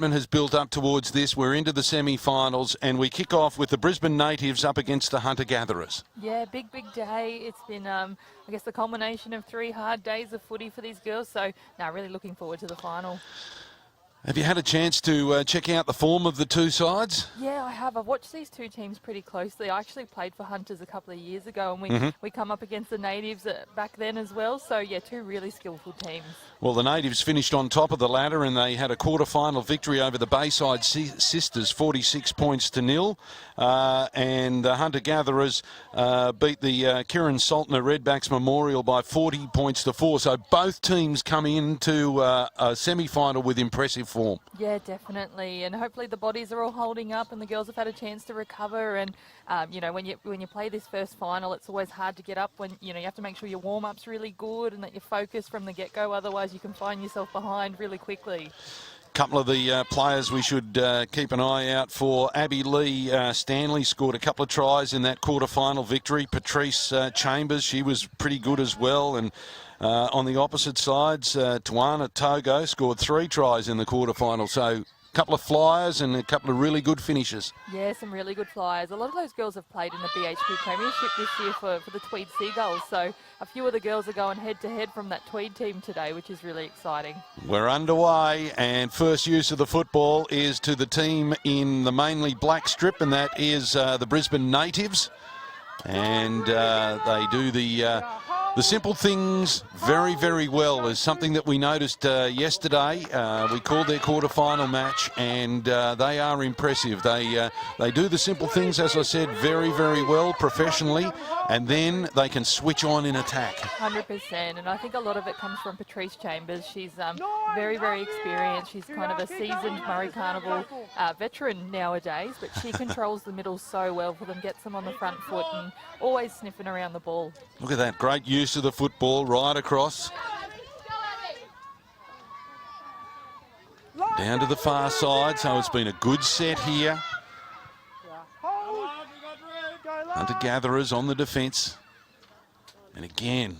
Has built up towards this. We're into the semi-finals and we kick off with the Brisbane natives up against the hunter-gatherers. Yeah, big day. It's been, I guess, the culmination of 3 hard days of footy for these girls. So, now really looking forward to the final. Have you had a chance to check out the form of the two sides? Yeah, I have. I've watched these two teams pretty closely. I actually played for Hunters a couple of years ago, and we come up against the natives back then as well. So, yeah, 2 really skillful teams. Well, the natives finished on top of the ladder and they had a quarter-final victory over the Bayside Sisters, 46 points to 0. And the hunter-gatherers beat the Kieran Saltner Redbacks Memorial by 40 points to 4. So both teams come into a semi-final with impressive form. Yeah, definitely. And hopefully the bodies are all holding up and the girls have had a chance to recover. And, you know, when you play this first final, it's always hard to get up when, you know, you have to make sure your warm-up's really good and that you're focused from the get-go. Otherwise, you can find yourself behind really quickly. Couple of the players we should keep an eye out for. Abby Lee Stanley scored a couple of tries in that quarter-final victory. Patrice Chambers, she was pretty good as well. And on the opposite sides, Tawana Togo scored 3 tries in the quarter-final. So a couple of flyers and a couple of really good finishes. Yeah, some really good flyers. A lot of those girls have played in the BHP Premiership this year for the Tweed Seagulls. So a few of the girls are going head-to-head from that Tweed team today, which is really exciting. We're underway, and first use of the football is to the team in the mainly black strip, and that is the Brisbane natives. And they do the simple things very, very well. Is something that we noticed yesterday. We called their quarter-final match, and they are impressive. They do the simple things, as I said, very, very well, professionally, and then they can switch on in attack. 100%, and I think a lot of it comes from Patrice Chambers. She's very, very experienced. She's kind of a seasoned Murray Carnival veteran nowadays, but she controls the middle so well for them, gets them on the front foot and always sniffing around the ball. Look at that, great use of the football right across. Down to the far side, so it's been a good set here. Hunter-gatherers on the defence. And again,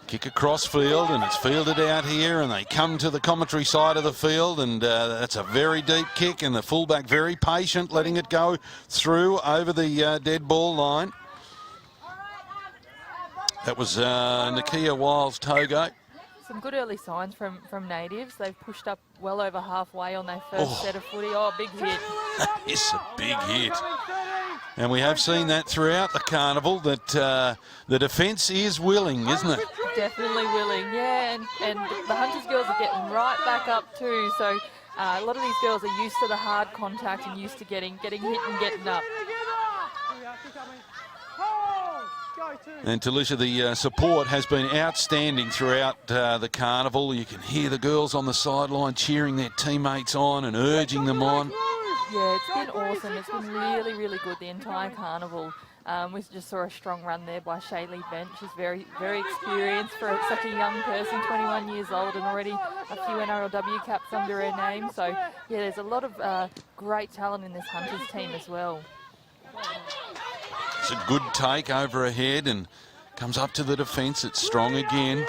kick across field, and it's fielded out here, and they come to the commentary side of the field, and that's a very deep kick, and the fullback very patient, letting it go through over the dead ball line. That was Nakia Wiles Togo. Some good early signs from natives. They've pushed up well over halfway on their first set of footy. Oh, big hit. It's a big hit. And we have seen that throughout the carnival, that the defence is willing, isn't it? Definitely willing, yeah. And the Hunters girls are getting right back up too. So a lot of these girls are used to the hard contact and used to getting hit and getting up. And Talisha, the support has been outstanding throughout the carnival. You can hear the girls on the sideline cheering their teammates on and urging them on. Yeah, it's been awesome. It's been really, really good, the entire carnival. We just saw a strong run there by Shaylee Bent. She's very, very experienced for such a young person, 21 years old, and already a few NRLW caps under her name. So, yeah, there's a lot of great talent in this Hunters team as well. It's a good take over ahead and comes up to the defence. It's strong again.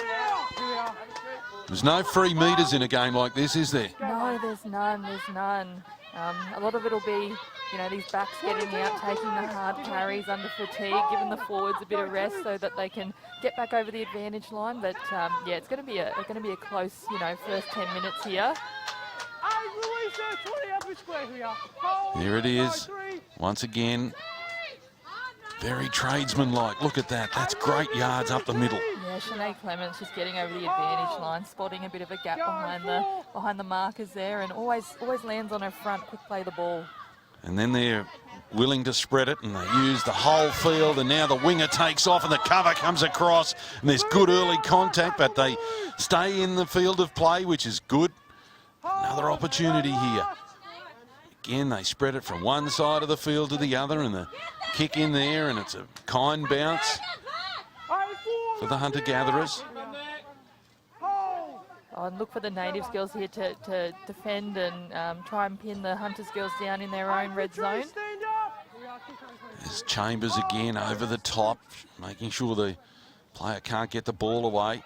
There's no free metres in a game like this, is there? No, there's none. There's none. A lot of it will be, you know, these backs getting out, taking the hard carries under fatigue, giving the forwards a bit of rest so that they can get back over the advantage line. But yeah, it's going to be a close, you know, first 10 minutes here. Here it is, once again. Very tradesman-like. Look at that. That's great yards up the middle. Yeah, Sinead Clements just getting over the advantage line, spotting a bit of a gap behind the markers there, and always lands on her front, quick play the ball. And then they're willing to spread it, and they use the whole field, and now the winger takes off and the cover comes across, and there's good early contact, but they stay in the field of play, which is good. Another opportunity here. Again, they spread it from one side of the field to the other, and the kick in there, and it's a kind bounce for the hunter-gatherers. Oh, and look for the natives girls here to defend and try and pin the Hunters girls down in their own red zone. There's Chambers again over the top, making sure the player can't get the ball away.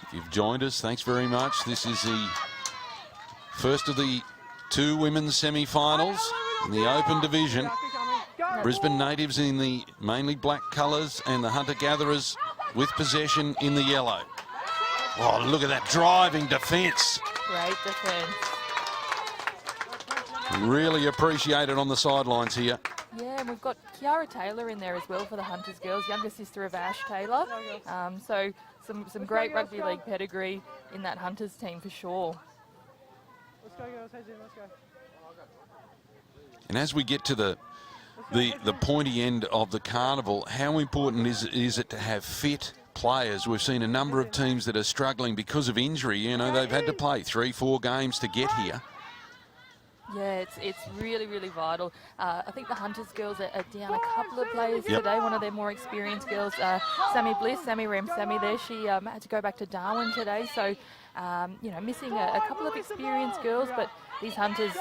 If you've joined us, thanks very much. This is the first of the two women's semi-finals in the Open Division. Brisbane Natives in the mainly black colours and the hunter-gatherers with possession in the yellow. Oh, look at that driving defence. Great defence. Really appreciated on the sidelines here. Yeah, and we've got Kiara Taylor in there as well for the Hunters girls, younger sister of Ash Taylor. So some great rugby league pedigree in that Hunters team for sure. Let's go, girls. Heads in, let's go. And as we get to the pointy end of the carnival, how important is it to have fit players? We've seen a number of teams that are struggling because of injury. You know, they've had to play 3-4 games to get here. Yeah, it's really, really vital. I think the Hunters girls are down a couple of players today. One of their more experienced girls, Sammy Ramsamy there, she had to go back to Darwin today. So, you know, missing a couple of experienced girls, but this Hunters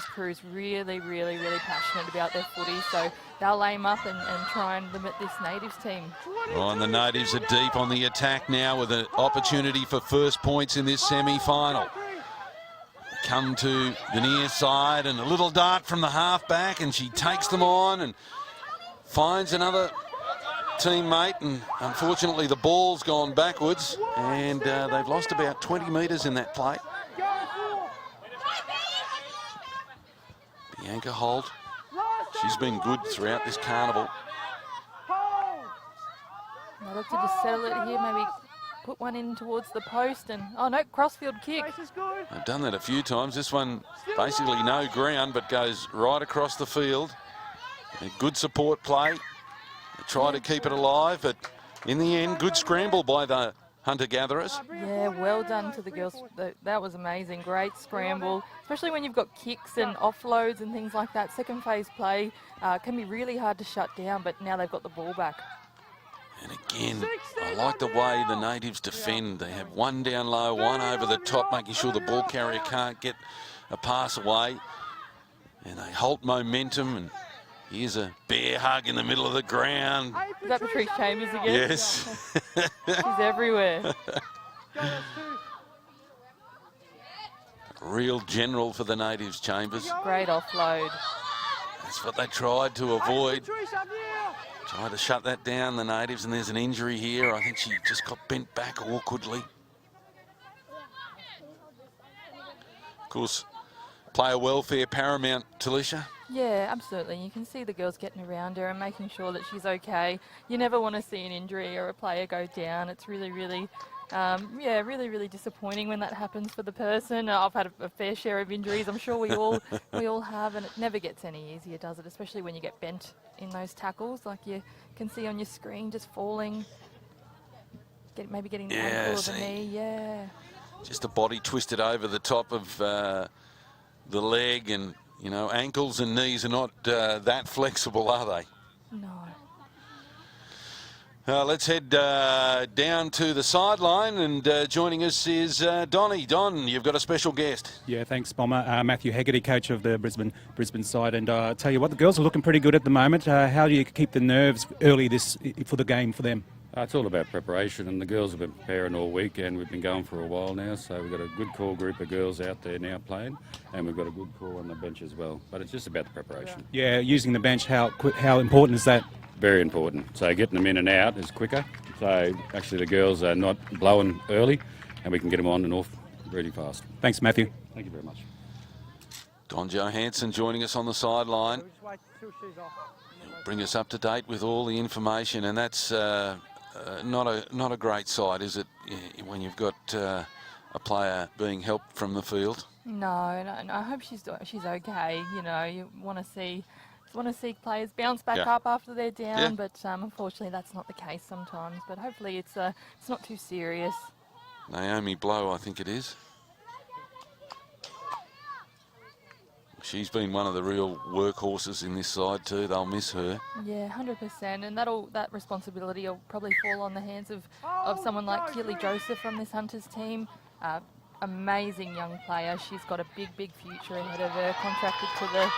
crew is really, really, really passionate about their footy. So they'll aim up and try and limit this Natives team. Oh, and the Natives are deep on the attack now with an opportunity for first points in this semi-final. Come to the near side and a little dart from the half-back, and she takes them on and finds another teammate, and unfortunately the ball's gone backwards and they've lost about 20 metres in that play. Bianca Holt, she's been good throughout this carnival. I'd look to just settle it here, maybe put one in towards the post, and oh no, crossfield kick. I've done that a few times. This one basically no ground but goes right across the field. A good support play. They try to keep it alive, but in the end, good scramble by the hunter-gatherers. Yeah, well done to the girls. That was amazing. Great scramble, especially when you've got kicks and offloads and things like that. Second phase play can be really hard to shut down, but now they've got the ball back. And again, I like the way the Natives defend. They have one down low, one over the top, making sure the ball carrier can't get a pass away. And they hold momentum, and here's a bear hug in the middle of the ground. Is that Patrice Chambers again? Yes. She's everywhere. Real general for the Natives, Chambers. Great offload. That's what they tried to avoid. Tried to shut that down, the Natives, and there's an injury here. I think she just got bent back awkwardly. Of course, player welfare paramount, Talisha. Yeah, absolutely. You can see the girls getting around her and making sure that she's okay. You never want to see an injury or a player go down. It's really, really, really, really disappointing when that happens for the person. I've had a fair share of injuries. I'm sure we all have, and it never gets any easier, does it? Especially when you get bent in those tackles, like you can see on your screen, just falling, maybe getting the ankle or the knee. Yeah. Just a body twisted over the top of the leg, and you know, ankles and knees are not that flexible, are they? No. Let's head down to the sideline, and joining us is Donnie. Don, you've got a special guest. Yeah, thanks, Bomber. Matthew Hegarty, coach of the Brisbane side. And I tell you what, the girls are looking pretty good at the moment. How do you keep the nerves early for the game for them? It's all about preparation, and the girls have been preparing all week, and we've been going for a while now, so we've got a good core group of girls out there now playing, and we've got a good core on the bench as well. But it's just about the preparation. Yeah, using the bench, how important is that? Very important. So getting them in and out is quicker. So actually the girls are not blowing early, and we can get them on and off really fast. Thanks, Matthew. Thank you very much. Don Johansson joining us on the sideline. He'll bring us up to date with all the information, and that's not a great sight, is it, when you've got a player being helped from the field? No. I hope she's okay. You know, you want to see players bounce back up after they're down, but unfortunately that's not the case sometimes. But hopefully it's not too serious. Naomi Blow, I think it is. She's been one of the real workhorses in this side too. They'll miss her. Yeah, 100%, and that responsibility will probably fall on the hands of someone like Keely Joseph from this Hunters team. amazing young player. She's got a big future ahead of her. Contracted to the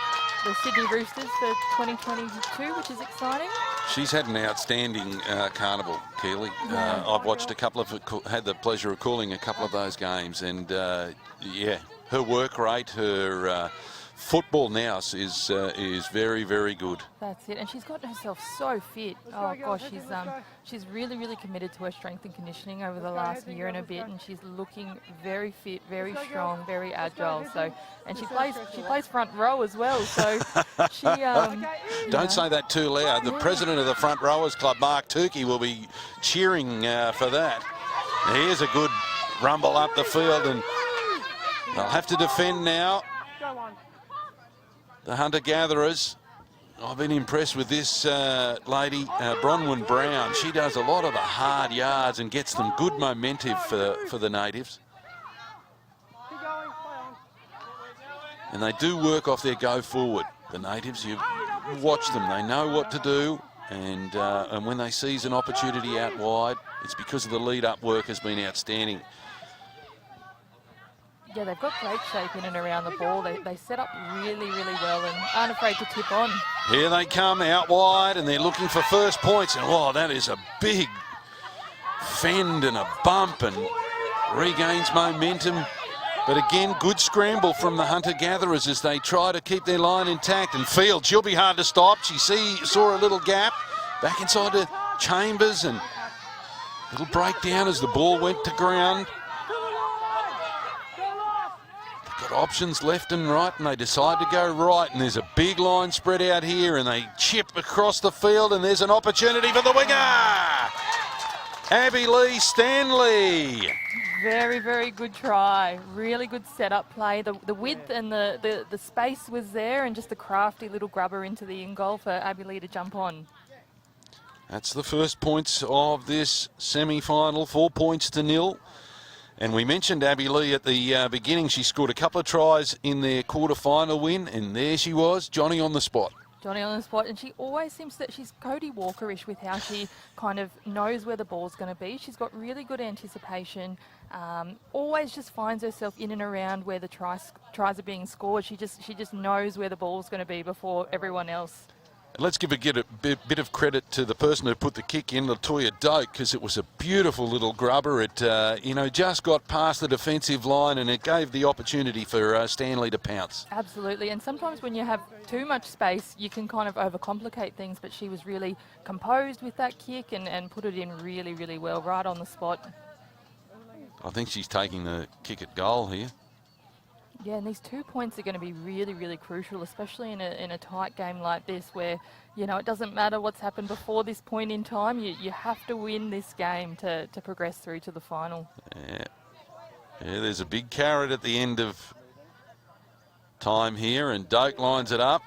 Sydney Roosters for 2022, which is exciting. She's had an outstanding carnival, Keely. I've watched a couple of, had the pleasure of calling a couple of those games, and yeah, her work rate, her football nous is very, very good. That's it, and she's got herself so fit. Oh gosh, she's really committed to her strength and conditioning over the last year and a bit, and she's looking very fit, very strong, very agile. So, and she plays front row as well. So she Don't say that too loud. The president of the Front Rowers Club, Mark Tukey, will be cheering for that. Here's a good rumble up the field, and they'll have to defend now. The hunter-gatherers. I've been impressed with this lady, Bronwyn Brown. She does a lot of the hard yards and gets them good momentum for the natives. And they do work off their go forward. The natives, you watch them, they know what to do, and when they seize an opportunity out wide, it's because of the lead-up work has been outstanding. Yeah, they've got great shape in and around the ball. They set up really well and aren't afraid to tip on. Here they come out wide, and they're looking for first points. And wow, that is a big fend and a bump, and regains momentum. But again, good scramble from the hunter-gatherers as they try to keep their line intact. And Field, she'll be hard to stop. She saw a little gap back inside to Chambers, and little breakdown as the ball went to ground. Got options left and right, and they decide to go right, and there's a big line spread out here, and they chip across the field, and there's an opportunity for the winger, Abby Lee Stanley. Very good try. Really good setup play. The width and the space was there, and just a crafty little grubber into the in goal for Abby Lee to jump on. That's the first points of this semi-final, 4 points to 0. And we mentioned Abby Lee at the beginning. She scored a couple of tries in their quarter-final win, and there she was, Johnny on the spot. Johnny on the spot, and she always seems that she's Cody Walker-ish with how she kind of knows where the ball's going to be. She's got really good anticipation, always just finds herself in and around where the tries are being scored. She just knows where the ball's going to be before everyone else. Let's give a bit of credit to the person who put the kick in, Latoya Doak, because it was a beautiful little grubber. It, just got past the defensive line, and it gave the opportunity for Stanley to pounce. Absolutely, and sometimes when you have too much space, you can kind of overcomplicate things, but she was really composed with that kick and put it in really well, right on the spot. I think she's taking the kick at goal here. Yeah, and these 2 points are going to be really crucial, especially in a tight game like this where, it doesn't matter what's happened before this point in time. You have to win this game to progress through to the final. Yeah, there's a big carrot at the end of time here, and Doak lines it up.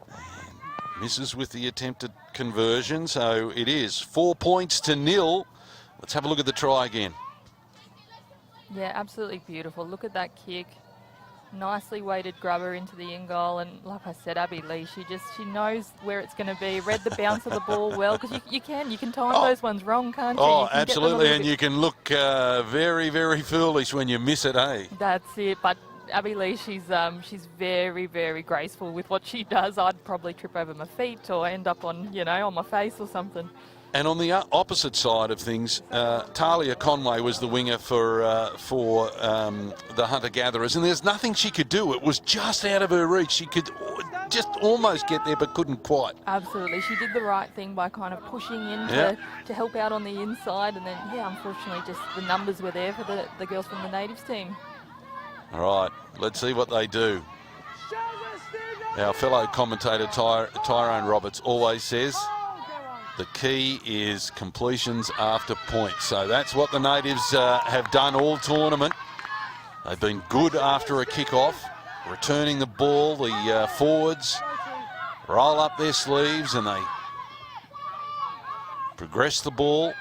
And misses with the attempted conversion, so it is 4 points to 0. Let's have a look at the try again. Yeah, absolutely beautiful. Look at that kick. Nicely weighted grubber into the in goal, and like I said, Abby Lee, she knows where it's going to be. Read the bounce of the ball well, because you can time those ones wrong, can't you? Oh, absolutely, and you can look very foolish when you miss it, eh? That's it. But Abby Lee, she's very graceful with what she does. I'd probably trip over my feet or end up on on my face or something. And on the opposite side of things, Talia Conway was the winger for the hunter-gatherers, and there's nothing she could do. It was just out of her reach. She could just almost get there, but couldn't quite. Absolutely. She did the right thing by kind of pushing in to help out on the inside, and then, unfortunately, just the numbers were there for the girls from the Natives team. All right, let's see what they do. Our fellow commentator, Tyrone Roberts, always says, the key is completions after points. So that's what the Natives have done all tournament. They've been good after a kick-off, returning the ball. The forwards roll up their sleeves and they progress the ball.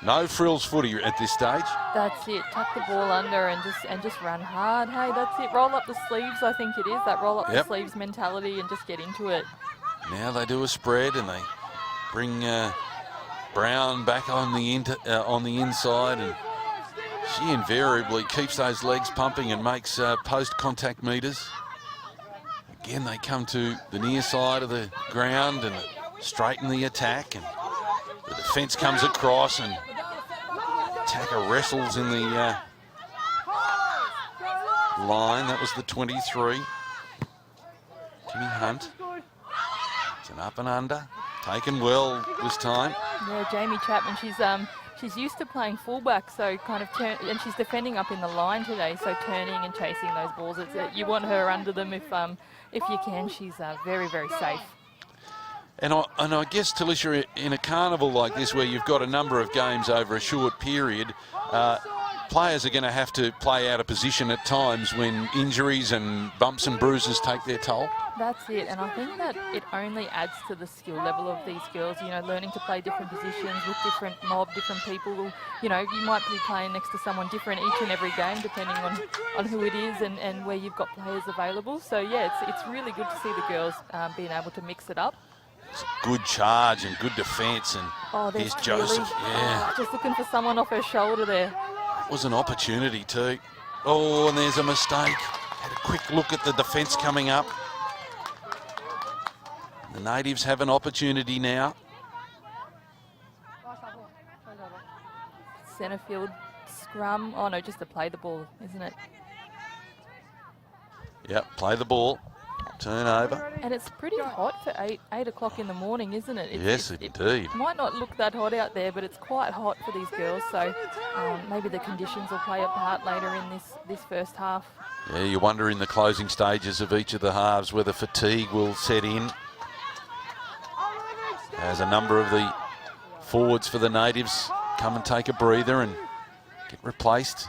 No frills footy at this stage. That's it. Tuck the ball under and just run hard. Hey, that's it. Roll up the sleeves, I think it is. That roll up the sleeves mentality and just get into it. Now they do a spread and they bring Brown back on the inside, and She invariably keeps those legs pumping and makes post-contact meters. Again, they come to the near side of the ground and straighten the attack, and the defence comes across and attacker wrestles in the line. That was the 23. Kimmy Hunt. It's an up and under. Taken well this time. Yeah, Jamie Chapman, she's used to playing fullback, so kind of and she's defending up in the line today, so turning and chasing those balls. You want her under them if you can. She's very, very safe. And I guess, Talisha, in a carnival like this where you've got a number of games over a short period, players are going to have to play out of position at times when injuries and bumps and bruises take their toll. That's it, and I think that it only adds to the skill level of these girls, you know, learning to play different positions with different different people. You know, you might be playing next to someone different each and every game depending on who it is and where you've got players available. So yeah, it's really good to see the girls being able to mix it up. It's a good charge and good defence, and here's Joseph. Yeah. Just looking for someone off her shoulder there. It was an opportunity too. Oh, and there's a mistake. Had a quick look at the defence coming up. The Natives have an opportunity now. Centre field scrum. Oh no, just to play the ball, isn't it? Yep, play the ball. Turn over. And it's pretty hot for 8 o'clock in the morning, isn't it? Yes, indeed. It might not look that hot out there, but it's quite hot for these girls. So maybe the conditions will play a part later in this first half. Yeah, you wonder in the closing stages of each of the halves whether fatigue will set in. As a number of the forwards for the Natives come and take a breather and get replaced.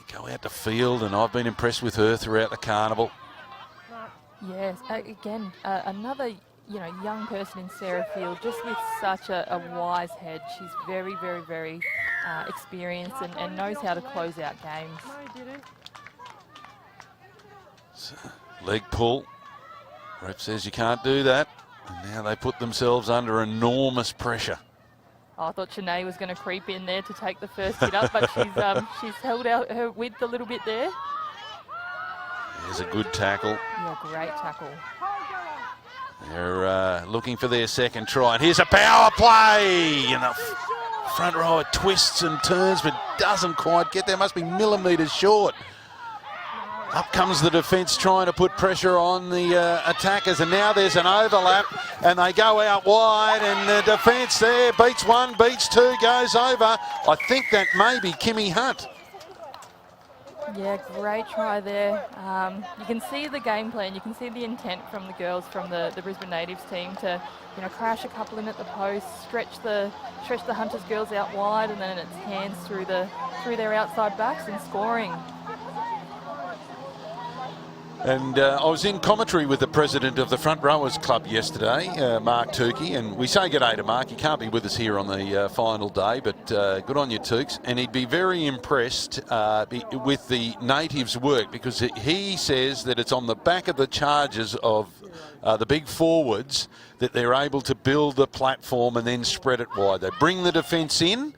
They go out to field, and I've been impressed with her throughout the carnival. Yes, again, another young person in Sarah Field, just with such a wise head. She's very, very, very experienced and knows how to close out games. So, leg pull. Rep says you can't do that. And now they put themselves under enormous pressure. I thought Shanae was going to creep in there to take the first hit up, but she's held out her width a little bit there. There's a good tackle. Yeah, great tackle. They're looking for their second try. And here's a power play. And the front rower twists and turns, but doesn't quite get there. Must be millimetres short. Up comes the defence trying to put pressure on the attackers, and now there's an overlap, and they go out wide, and the defence there beats one, beats two, goes over. I think that may be Kimmy Hunt. Yeah, great try there. You can see the game plan, you can see the intent from the girls from the Brisbane Natives team to, crash a couple in at the post, stretch the Hunters girls out wide, and then it's hands through their outside backs and scoring. And I was in commentary with the president of the Front Rowers Club yesterday, Mark Tukey, and we say g'day to Mark. He can't be with us here on the final day, but good on you, Tukes. And he'd be very impressed with the Natives' work, because he says that it's on the back of the charges of the big forwards that they're able to build the platform and then spread it wide. They bring the defence in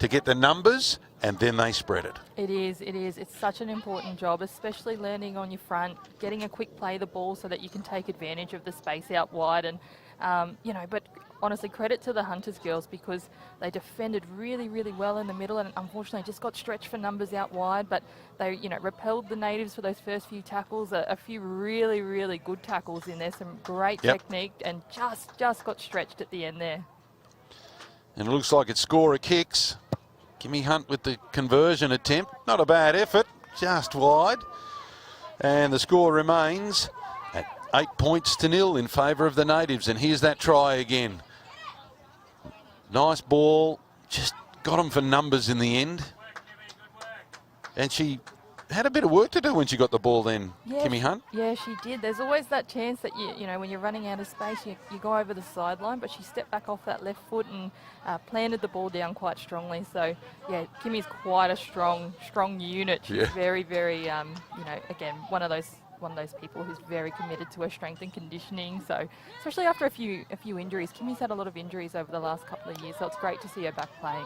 to get the numbers, and then they spread it. It is. It's such an important job, especially learning on your front, getting a quick play of the ball so that you can take advantage of the space out wide. And, but honestly, credit to the Hunters girls, because they defended really, really well in the middle and unfortunately just got stretched for numbers out wide. But they, repelled the Natives for those first few tackles, a few really, really good tackles in there, some great technique, and just got stretched at the end there. And it looks like it's scorer kicks. Kimmy Hunt with the conversion attempt. Not a bad effort, just wide. And the score remains at 8-0 in favour of the Natives. And here's that try again. Nice ball, just got them for numbers in the end. And she had a bit of work to do when she got the ball then, Kimmy Hunt. Yeah, she did. There's always that chance that, when you're running out of space, you go over the sideline, but she stepped back off that left foot and planted the ball down quite strongly. So, yeah, Kimmy's quite a strong unit. She's very, very, again, one of those people who's very committed to her strength and conditioning. So, especially after a few injuries. Kimmy's had a lot of injuries over the last couple of years, so it's great to see her back playing.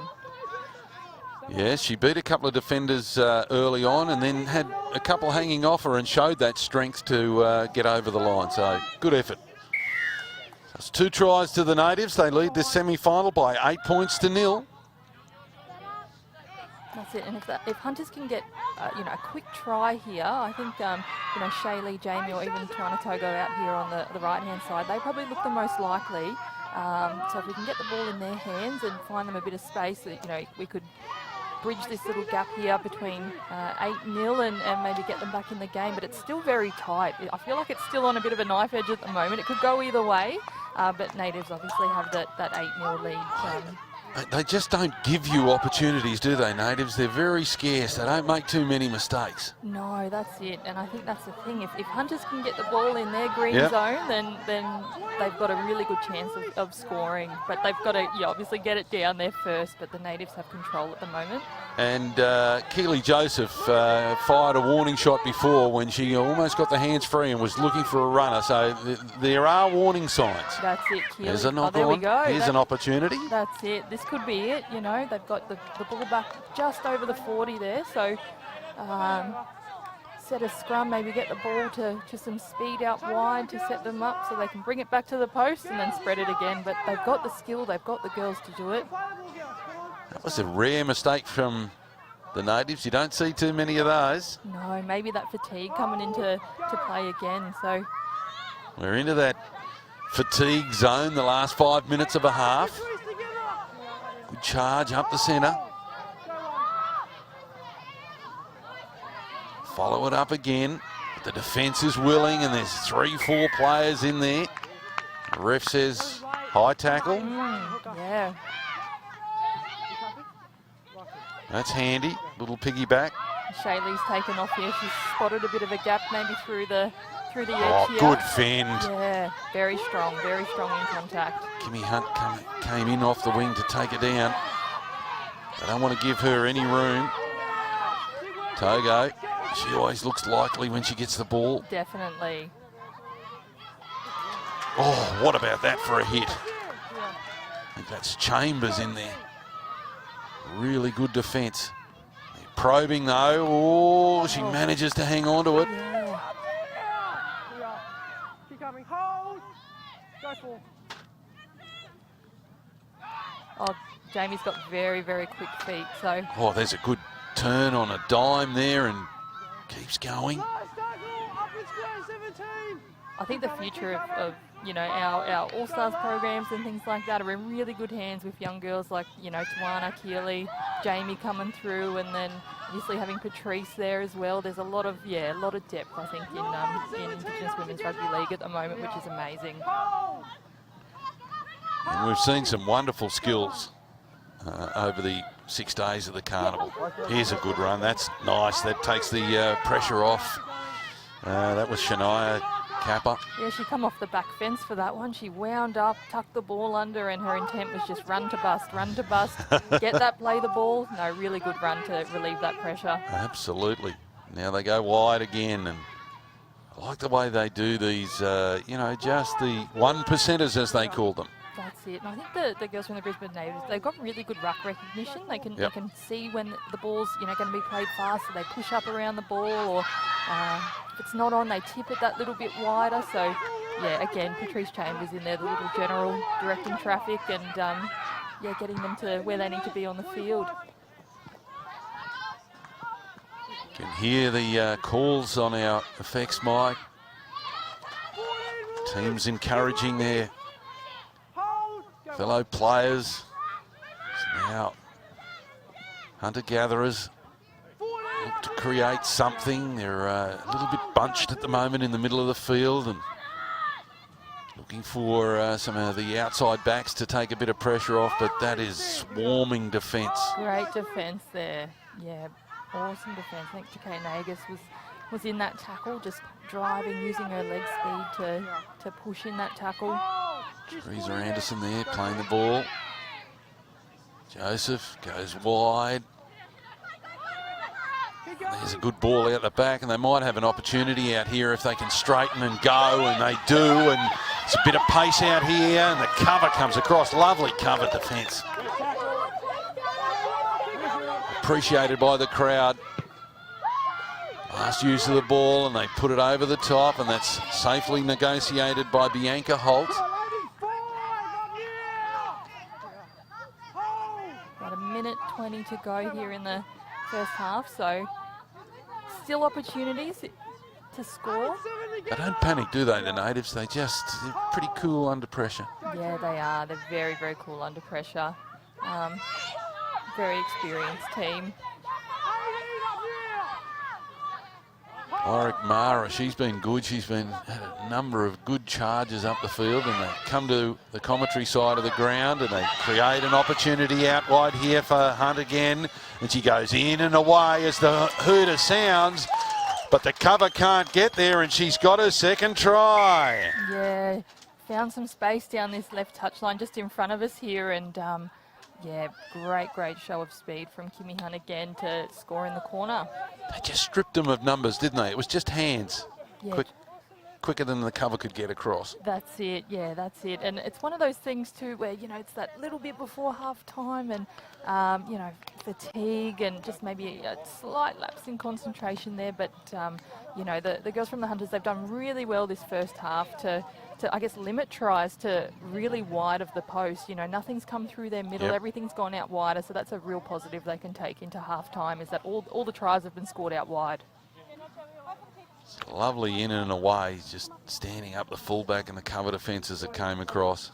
Yeah, she beat a couple of defenders early on and then had a couple hanging off her and showed that strength to get over the line. So good effort. So it's 2 tries to the Natives. They lead this semi-final by 8 points to 0. That's it. And if Hunters can get, a quick try here, I think, Shaylee, Jamie, or even Tuana Togo out here on the right-hand side, they probably look the most likely. So if we can get the ball in their hands and find them a bit of space, that we could bridge this little gap here between 8-0 and maybe get them back in the game. But it's still very tight. I feel like it's still on a bit of a knife edge at the moment. It could go either way, but Natives obviously have that 8-0 lead. They just don't give you opportunities, do they, Natives? They're very scarce. They don't make too many mistakes. No, that's it. And I think that's the thing. If Hunters can get the ball in their green zone, then they've got a really good chance of scoring. But they've got to obviously get it down there first, but the Natives have control at the moment. And Keely Joseph fired a warning shot before when she almost got the hands free and was looking for a runner. So there are warning signs. That's it, Keely. There's a knock there on. We go. Here's an opportunity. That's it. This could be it. They've got the ball back just over the 40 there. So set a scrum, maybe get the ball to some speed out wide to set them up so they can bring it back to the post and then spread it again. But they've got the skill. They've got the girls to do it. That was a rare mistake from the Natives. You don't see too many of those. No, maybe that fatigue coming into play again. So we're into that fatigue zone the last 5 minutes of a half. Good charge up the centre. Follow it up again. But the defence is willing and there's 3-4 players in there. The ref says high tackle. Yeah. That's handy. Little piggyback. Shaylee's taken off here. She's spotted a bit of a gap maybe through the edge here. Good fend. Yeah, very strong in contact. Kimmy Hunt came in off the wing to take it down. They don't want to give her any room. Togo, she always looks likely when she gets the ball. Definitely. Oh, what about that for a hit? I think that's Chambers in there. Really good defence. Probing though. Oh, she manages to hang on to it. Yeah. Keep coming. Hold. Go for. Oh, Jamie's got very, very quick feet. So. Oh, there's a good turn on a dime there and keeps going. I think the future of our All-Stars programs and things like that are in really good hands with young girls like, Tuana, Keely, Jamie coming through, and then obviously having Patrice there as well. There's a lot of depth, I think, in Indigenous Women's Rugby League at the moment, which is amazing. And we've seen some wonderful skills over the 6 days of the carnival. Here's a good run. That's nice. That takes the pressure off. That was Shania Kappa. Yeah, she come off the back fence for that one. She wound up, tucked the ball under, and her intent was just run to bust, get that, play the ball. No, really good run to relieve that pressure. Absolutely. Now they go wide again, and I like the way they do these, just the 1%ers as they call them. That's it. And I think the girls from the Brisbane Natives, they've got really good ruck recognition. They can see when the ball's going to be played fast, so they push up around the ball, or if it's not on, they tip it that little bit wider. So, yeah, again, Patrice Chambers in there, the little general directing traffic and, getting them to where they need to be on the field. You can hear the calls on our effects mic. Teams encouraging their fellow players. Now, hunter-gatherers look to create something. They're a little bit bunched at the moment in the middle of the field and looking for some of the outside backs to take a bit of pressure off, but that is swarming defence. Great defence there. Yeah, awesome defence. I think Takay Nagus was in that tackle, just driving, using her leg speed to push in that tackle. Teresa Anderson there playing the ball. Joseph goes wide. There's a good ball out the back, and they might have an opportunity out here if they can straighten and go, and they do, and it's a bit of pace out here, and the cover comes across. Lovely cover defence. appreciated by the crowd. Last use of the ball, and they put it over the top, and that's safely negotiated by Bianca Holt. About a minute 20 to go here in the first half, so still opportunities to score. They don't panic, do they, the natives? They're pretty cool under pressure. Yeah, they are. They're very, very cool under pressure. Very experienced team. Warwick Mara, she's been good. She's had a number of good charges up the field, and they come to the commentary side of the ground and they create an opportunity out wide here for Hunt again. And she goes in and away as the hooter sounds, but the cover can't get there, and she's got her second try. Yeah, found some space down this left touchline just in front of us here, and yeah, great show of speed from Kimmy Hunt again to score in the corner. They just stripped them of numbers, didn't they? It was just hands. Yeah. Quicker than the cover could get across. That's it, yeah, that's it. And it's one of those things too where, you know, it's that little bit before half time and, you know, fatigue and just maybe a slight lapse in concentration there. But, you know, the girls from the Hunters, they've done really well this first half to I guess, limit tries to really wide of the post. You know, nothing's come through their middle. Yep. Everything's gone out wider. So that's a real positive they can take into half time, is that all the tries have been scored out wide. Lovely in and away, just standing up the fullback and the cover defence as it came across.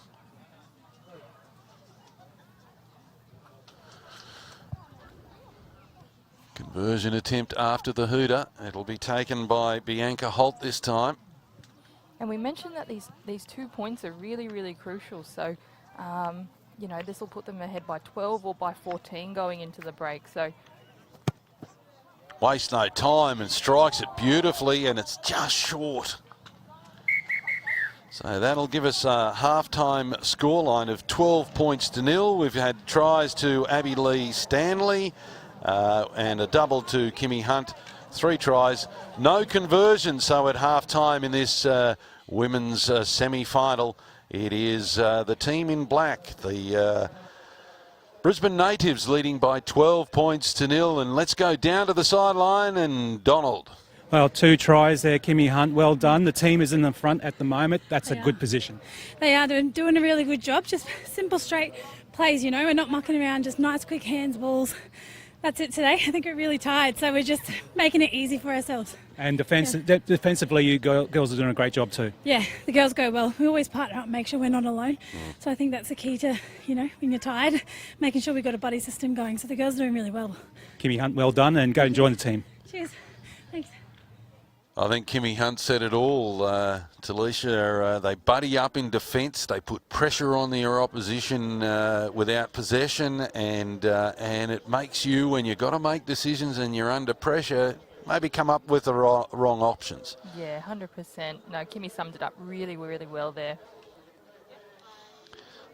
Conversion attempt after the hooter. It'll be taken by Bianca Holt this time. And we mentioned that these 2 points are really, really crucial. So, you know, this will put them ahead by 12 or by 14 going into the break. So Waste no time and strikes it beautifully, and it's just short. So that'll give us a half-time scoreline of 12 points to 0. We've had tries to Abby Lee Stanley and a double to Kimmy Hunt. 3 tries, no conversion. So at half-time in this women's semi-final, it is the team in black, the Brisbane Natives, leading by 12 points to 0. And let's go down to the sideline and Donald. Well, 2 tries there, Kimmy Hunt. Well done. The team is in the front at the moment. That's a good position. They are doing a really good job. Just simple, straight plays, you know. We're not mucking around, just nice, quick hands, balls. That's it today. I think we're really tired, so we're just making it easy for ourselves. And defensively, you girls are doing a great job too. Yeah, the girls go well. We always partner up, make sure we're not alone. So I think that's the key to, you know, when you're tired, making sure we've got a buddy system going. So the girls are doing really well. Kimmy Hunt, well done, and go and join the team. Cheers. Thanks. I think Kimmy Hunt said it all, Talisha. They buddy up in defence. They put pressure on their opposition without possession, and it makes you, when you've got to make decisions and you're under pressure, maybe come up with the wrong options. yeah, 100%. No, Kimmy summed it up really, really well there.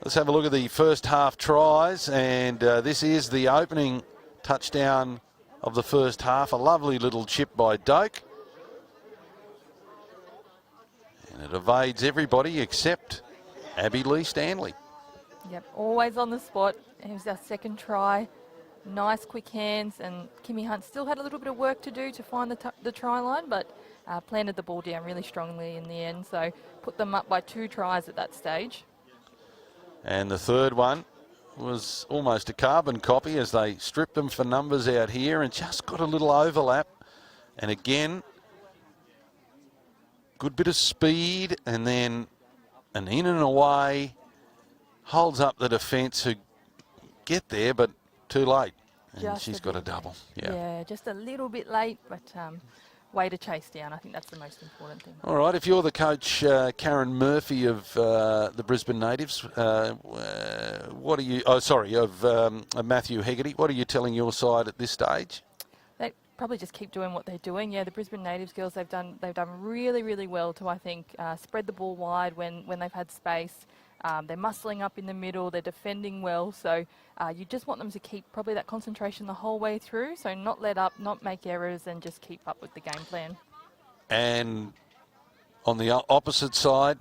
Let's have a look at the first half tries, and this is the opening touchdown of the first half. A lovely little chip by Doak. And it evades everybody except Abby Lee Stanley. Yep, always on the spot. It was our second try. Nice quick hands, and Kimmy Hunt still had a little bit of work to do to find the try line, but planted the ball down really strongly in the end, so put them up by 2 tries at that stage. And the third one was almost a carbon copy as they stripped them for numbers out here and just got a little overlap. And again, good bit of speed, and then an in and away, holds up the defence who get there, but too late. And she's got a double. Yeah, just a little bit late, but way to chase down. I think that's the most important thing. All right, if you're the coach, Karen Murphy of the Brisbane Natives, what are you? Oh, sorry, of Matthew Hegarty. What are you telling your side at this stage? They probably just keep doing what they're doing. Yeah, the Brisbane Natives girls, they've done really, really well to, I think, spread the ball wide when they've had space. They're muscling up in the middle. They're defending well. So you just want them to keep probably that concentration the whole way through. So not let up, not make errors, and just keep up with the game plan. And on the opposite side,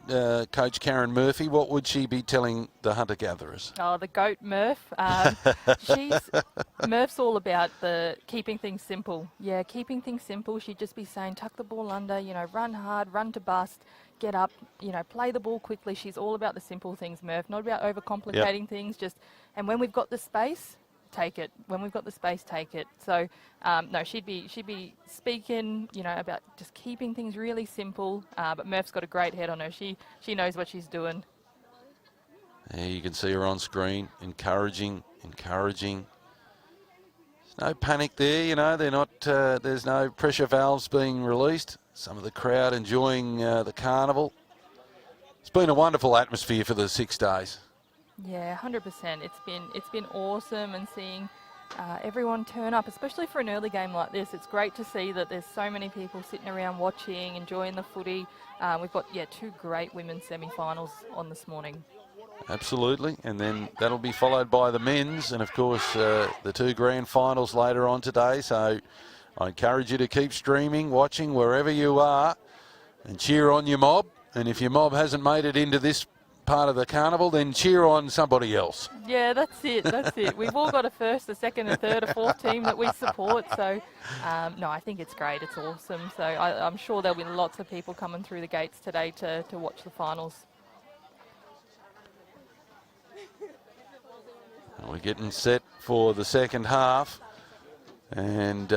Coach Karen Murphy, what would she be telling the hunter-gatherers? Oh, the goat Murph. Murph's all about the keeping things simple. Yeah, keeping things simple. She'd just be saying, tuck the ball under, run hard, run to bust, get up, play the ball quickly. She's all about the simple things, Murph, not about overcomplicating things. And when we've got the space, take it. When we've got the space, take it. So, no, she'd be speaking, about just keeping things really simple. But Murph's got a great head on her. She knows what she's doing. There you can see her on screen, encouraging. There's no panic there, they're not. There's no pressure valves being released. Some of the crowd enjoying the carnival. It's been a wonderful atmosphere for the 6 days. Yeah, 100%. It's been awesome, and seeing everyone turn up, especially for an early game like this. It's great to see that there's so many people sitting around watching, enjoying the footy. We've got 2 great women's semi-finals on this morning. Absolutely, and then that'll be followed by the men's, and of course the 2 grand finals later on today. So I encourage you to keep streaming, watching wherever you are, and cheer on your mob. And if your mob hasn't made it into this part of the carnival, then cheer on somebody else. Yeah, that's it. We've all got a first, a second, a third, a fourth team that we support. So, no, I think it's great. It's awesome. So I'm sure there'll be lots of people coming through the gates today to watch the finals. We're getting set for the second half, and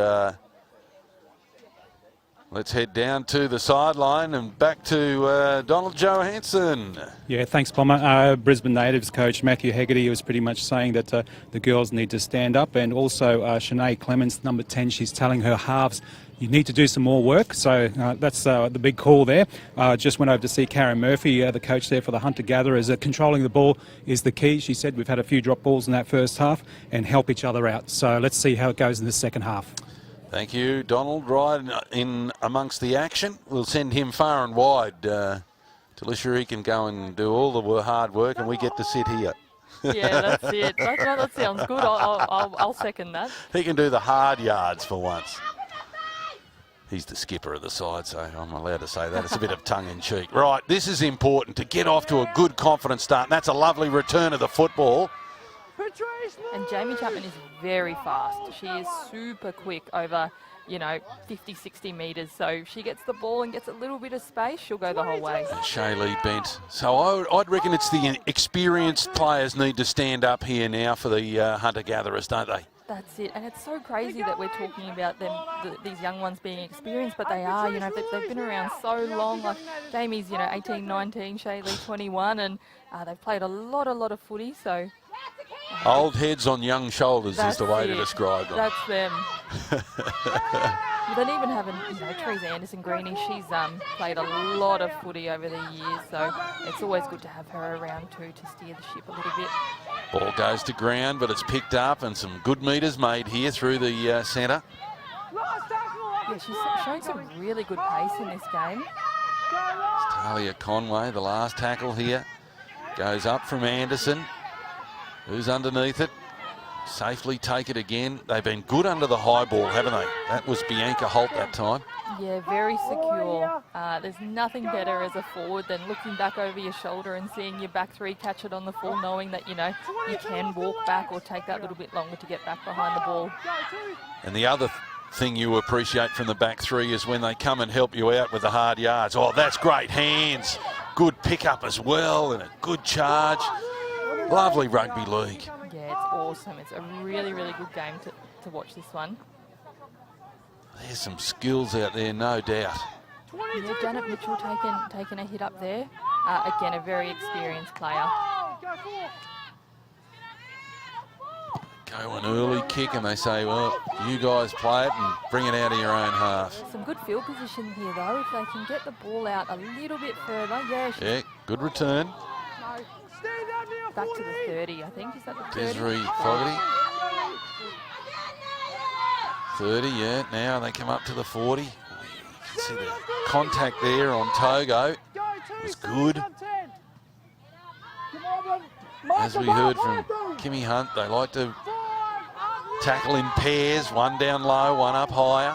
let's head down to the sideline and back to Donald Johansson. Yeah, thanks, Bomber. Brisbane Natives coach Matthew Hegarty was pretty much saying that the girls need to stand up, and also Shanae Clements, number 10, she's telling her halves, you need to do some more work. So that's the big call there. Just went over to see Karen Murphy, the coach there for the hunter-gatherers. Controlling the ball is the key. She said we've had a few drop balls in that first half, and help each other out. So let's see how it goes in the second half. Thank you, Donald. Right in amongst the action. We'll send him far and wide to ensure he can go and do all the hard work, and we get to sit here. Yeah, that's it. That sounds good. I'll second that. He can do the hard yards for once. He's the skipper of the side, so I'm allowed to say that. It's a bit of tongue-in-cheek. Right, this is important to get off to a good, confident start. And that's a lovely return of the football. And Jamie Chapman is very fast. She is super quick over, 50, 60 metres. So if she gets the ball and gets a little bit of space, she'll go the whole way. And Shaylee Bent. So I'd reckon it's the experienced players need to stand up here now for the hunter-gatherers, don't they? That's it, and it's so crazy that we're talking about them, these young ones being experienced, but they are, they've been around so long. Like Jamie's, 18, 19, Shaylee 21, and they've played a lot of footy, so. Old heads on young shoulders is the way to describe them. That's them. Then even having, Teresa Anderson-Greeny, she's played a lot of footy over the years, so it's always good to have her around too to steer the ship a little bit. Ball goes to ground, but it's picked up, and some good metres made here through the centre. Yeah, she's shown some really good pace in this game. It's Talia Conway, the last tackle here. Goes up from Anderson. Who's underneath it? Safely take it again. They've been good under the high ball, haven't they? That was Bianca Holt that time. Yeah, very secure. There's nothing better as a forward than looking back over your shoulder and seeing your back three catch it on the full, knowing that, you can walk back or take that little bit longer to get back behind the ball. And the other thing you appreciate from the back three is when they come and help you out with the hard yards. Oh, that's great hands. Good pickup as well, and a good charge. Lovely rugby league. Yeah, it's awesome. It's a really, really good game to watch this one. There's some skills out there, no doubt. Yeah, Janet Mitchell taking a hit up there. Again, a very experienced player. Go an early kick and they say, well, you guys play it and bring it out of your own half. Some good field position here, though. If they can get the ball out a little bit further. Yeah, good return. Back to the 30, I think. Is that the 30? Desiree Fogarty. 30, yeah. Now they come up to the 40. You can see the contact there on Togo. It was good. As we heard from Kimmy Hunt, they like to tackle in pairs, one down low, one up higher.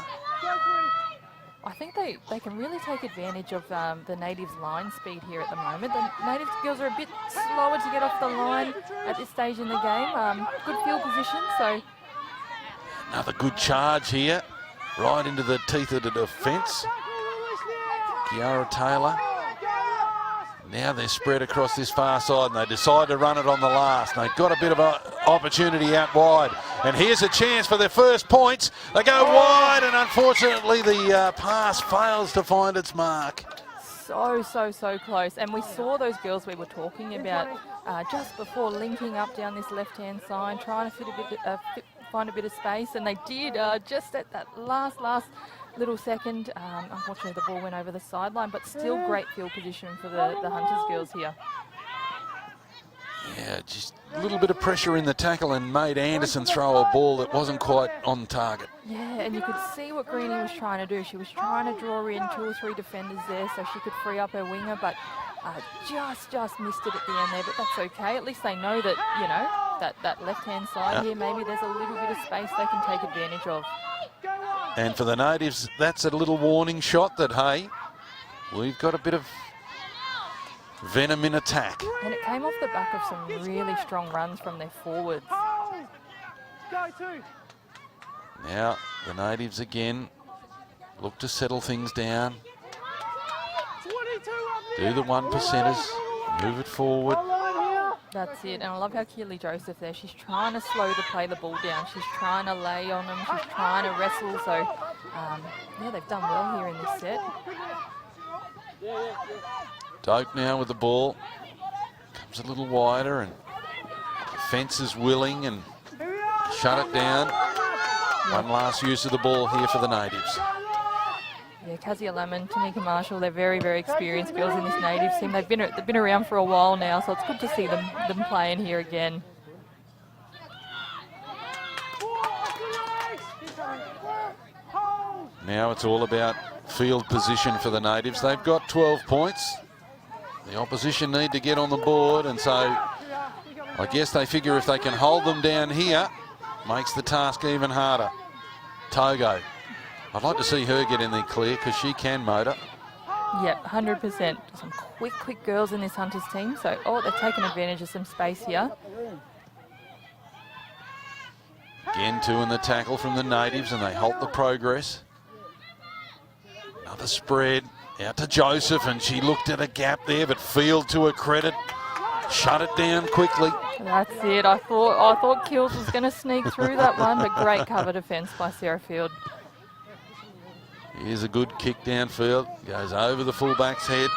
I think they can really take advantage of the Natives' line speed here at the moment. The Natives girls are a bit slower to get off the line at this stage in the game. Good field position, so... Another good charge here, right into the teeth of the defence. Kiara Taylor. Now they're spread across this far side and they decide to run it on the last. And they've got a bit of an opportunity out wide. And here's a chance for their first points. They go wide and unfortunately the pass fails to find its mark. So close. And we saw those girls we were talking about just before linking up down this left-hand side, trying to find a bit of space. And they did just at that last little second. Unfortunately, the ball went over the sideline, but still great field position for the Hunters girls here. Yeah, just a little bit of pressure in the tackle and made Anderson throw a ball that wasn't quite on target. Yeah, and you could see what Greenie was trying to do. She was trying to draw in 2 or 3 defenders there so she could free up her winger, but just missed it at the end there, but that's okay. At least they know that, you know, that left-hand side here, maybe there's a little bit of space they can take advantage of. And for the Natives, that's a little warning shot that, hey, we've got a bit of venom in attack. And it came off the back of some really strong runs from their forwards. Now, the Natives again look to settle things down. Do the 1%ers, move it forward. That's it, and I love how Keely Joseph there, she's trying to slow the ball down. She's trying to lay on them, she's trying to wrestle, so yeah, they've done well here in this set. Doak now with the ball, comes a little wider and defence is willing and shut it down. One last use of the ball here for the Natives. Yeah, Kazia Lemon, Tanika Marshall, they're very experienced girls in this Natives team. They've been around for a while now, so it's good to see them playing here again. Now it's all about field position for the Natives. They've got 12 points. The opposition need to get on the board, and so I guess they figure if they can hold them down here, makes the task even harder. Togo. I'd like to see her get in there clear because she can motor. Yep, 100%. Some quick girls in this Hunters team. So, they're taking advantage of some space here. Again, 2 in the tackle from the Natives and they halt the progress. Another spread out to Joseph and she looked at a gap there, but Field to her credit, shut it down quickly. That's it. I thought Kills was going to sneak through that one, but great cover defence by Sarah Field. Here's a good kick downfield, goes over the fullback's head.